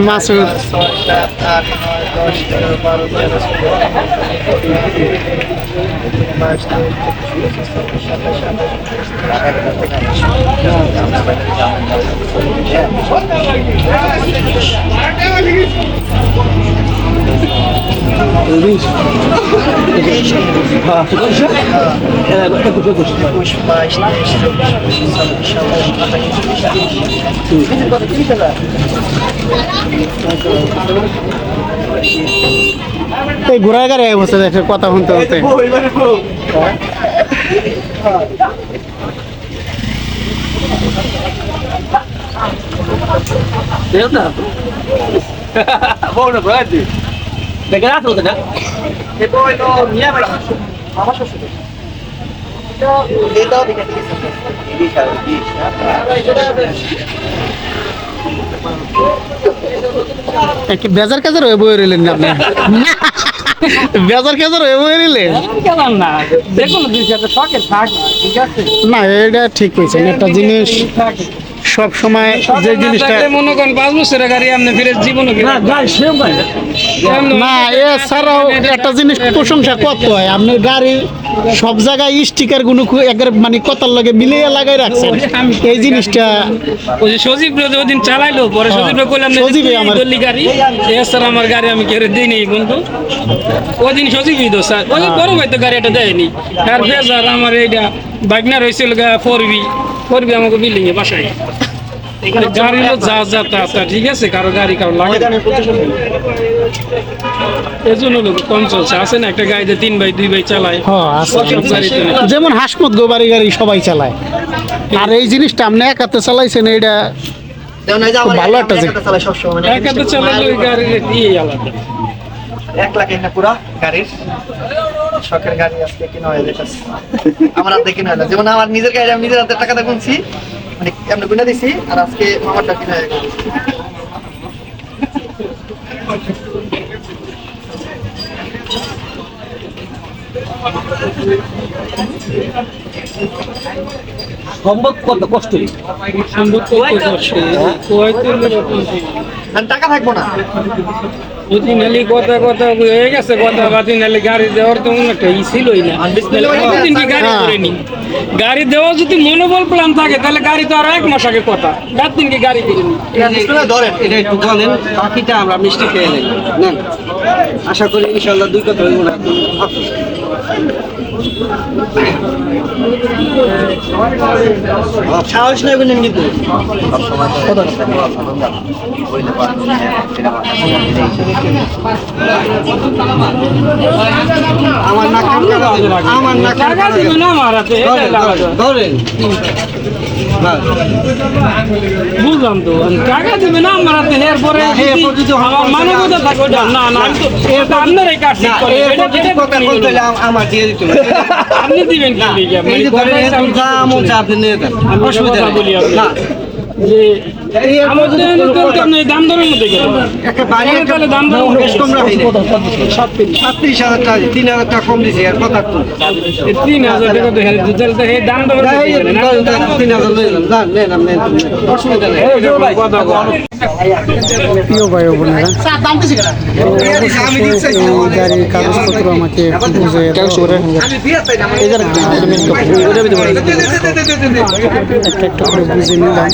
মাসুদ। এই ঘোড়ার গাড়ি বসে দেখে কথা শুনতে হতে বেজার কাজার হয়ে বয়ে রইলেন না আপনি বেজার কাজার হয়ে বয়ে রইলেন না দেখুন শখের থাক ঠিক আছে না এটা ঠিক হয়েছে একটা জিনিস সব সময় যে জিনিসটা মনে করেন 5 বছরের গাড়ি আপনি ফিরে জীবনে না এছাড়াও একটা জিনিস প্রশংসা করতে হয় আপনি গাড়ির সব জায়গায় স্টিকার গুলো একবার মানে কতার লগে মিলিয়ে লাগাই রাখছেন এই জিনিসটা ওই যে সজীব ওদিন চালাইলো পরে সজীব কইলাম সজীবে আমার গাড়ি এছাড়া আমার গাড়ি আমি কেড়ে দিই নি বন্ধু ওদিন সজীবই তো স্যার ওই বড় ভাই তো গাড়িটা দেয়নি আর ফেজার আমার এইটা বাইকনা রয়েছিল 4B আমাকে বিল্ডিং এ বাসায় গাড়ি যা যা তা ঠিক আছে কারো গাড়ি কারো লাগে এই জন্য লোক কম চলছে আছে না একটা গাড়িতে 3 ভাই 2 ভাই চালায় যেমন হাসমত গোবারি গাড়ি সবাই চালায় আর এই জিনিসটা আপনি একাতে চালাইছেন এটা ভালো একটা একাতে চালালে ওই গাড়ির দিয়ে আলাদা 1 লাখ না পুরা গাড়ির শখের গাড়ি আজকে কিনা হয়ে গেছে আমার হাতে কিনা হলো যেমন আমার নিজের গাড়ি আমি নিজের হাতে টাকাটা গুনছি মানে এমনি গুনা দিছি আর আজকে মামারটা কিনা হয়ে গেছে সম্ভব কত কষ্টই টাকা থাকবো না ওদিনালি কথা হয়ে গেছে কথা বাদিনালি গাড়ি দেওয়ার তো একটা ছিলই না ওদিন কি গাড়ি করেনি গাড়ি দেওয়া যদি মনোবল প্ল্যান থাকে তাহলে গাড়ি তো আর 1 মাস আগে কথা রাত দিন কি গাড়ি কিনি ধরেন এটা একটু বলেন বাকিটা আমরা মিষ্টি খেয়ে নেই নেন আশা করি ইনশাআল্লাহ 2 কথা হইব না সাহস নেই বলেন কিন্তু আমার না ধরেন বুঝলাম তো টাকা দিবে না আমার হাতে এরপরে আমার মানবতা থাকবে না না আপনারাই কাজ আমার দিয়ে দিতে আপনি দিবেন কি আপনি নিয়ে দেন অসুবিধা বলি না যে আমাদের দাম দরের মধ্যে একটা বাড়ি তাহলে দাম দর বেশ কম রাখি 37,000 টাকা 3,000 টাকা কম দিছি আর কথা তো 3,000 টাকা তো হেরে দিতে তো এই দাম দর 3,000 লই যান নেন আপনি অসুবিধা নেই প্রিয় ভাই ও বোনেরা গাড়ির কাগজপত্র আমাকে বুঝে একটা একটা করে বুঝে নিলাম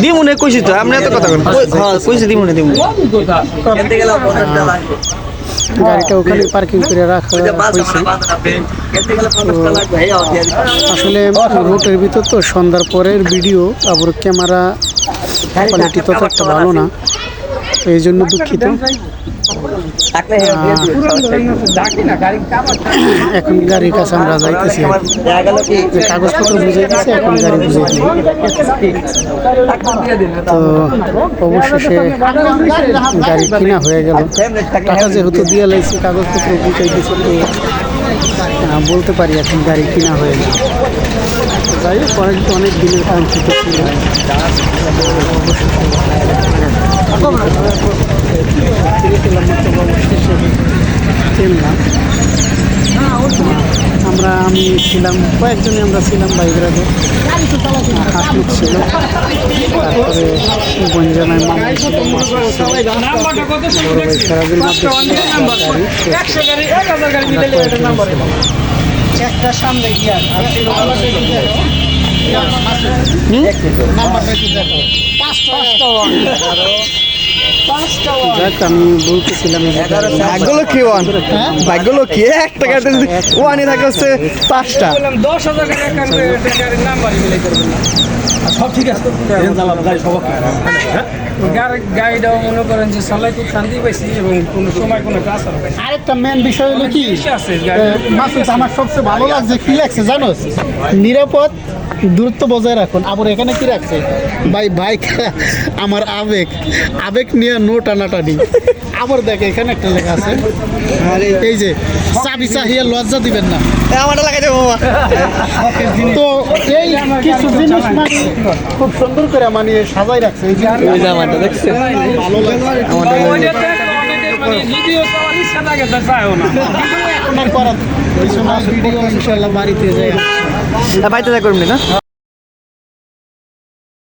দিমুনে কইছি তো আপনি এত কথা কইছি দিমুনে গাড়িটা ওখানে পার্কিং করে রাখা হয়েছে আসলে রোডের ভিতর তো সন্ধ্যার পরের ভিডিও আবার ক্যামেরা কোয়ালিটি তত একটা ভালো না এই জন্য দুঃখিত এখন গাড়ির কাছে আমরা যাইতেছি কাগজপত্র বুঝে দিচ্ছে এখন গাড়ি বুঝে দিব তো অবশেষে গাড়ি কিনা হয়ে গেল টাকা যেহেতু দিয়ে লাইছি কাগজপত্র বুঝাই দিচ্ছে তো বলতে পারি এখন গাড়ি কিনা হয়ে গেল যাই হোক অনেক দিনের কাঙ্ক্ষিত ছিল অবশেষে কিনলাম আমি ছিলাম, কয়েকজনই আমরা ছিলাম বাইকরাতে। হাসমিদ ছিল, তারপরে বঞ্জনায় মামা ছিল, নাম্বারটা কত বড় সুন্দর ভাই দেখছি। ফেরাজুল পাঁচটা মাদ্রাসা অনেক নাম্বার, 100 গাড়ি 1000 গাড়ি মিলে এটা নাম্বার এলো। একটা সামনে গিয়া যাক, আমি বলতেছিলাম এই যে ভাগ্যলো কি ওয়ান ভাগ্যলো কি একটা গাড়ি ওয়ানই থাকে হচ্ছে 5টা। বললাম 10,000 গাড়ি একটা গাড়ির নাম্বারই মিলে করবেন না। গাড়িটাও মনে করেন যে চালাই খুব শান্তি পাইছি এবং কোনো সময় কোনো কাজ হবে না। আরেকটা মেন বিষয় হলো কি আছে গাড়ি মাসুদ, আমার সবচেয়ে ভালো লাগছে, কি লাগছে জানো, নিরাপদ দূরত্ব বজায় রাখুন। আবার এখানে কি রাখছে ভাই, বাইক আমার আবেগ নিয়ে নো টানাটানি। আবার দেখে এখানে একটা লেখা আছে, এই যে চাবি চাহিয়ে লজ্জা দিবেন না। আমারটা লাগাই দেবো মামা। তো এই কিছু জিনিস মানে খুব সুন্দর করে মানে সাজাই রাখছে। এই যে আমারটা দেখছে ভালো লাগছে ওইটাতে অনেকে মানে যদিও চাওয়ার ইচ্ছা থাকে তা চায়ও না। আপনার করার কিছু না, ভিডিও ইনশাল্লাহ বাড়িতে যাই। বাইতে যা করবি না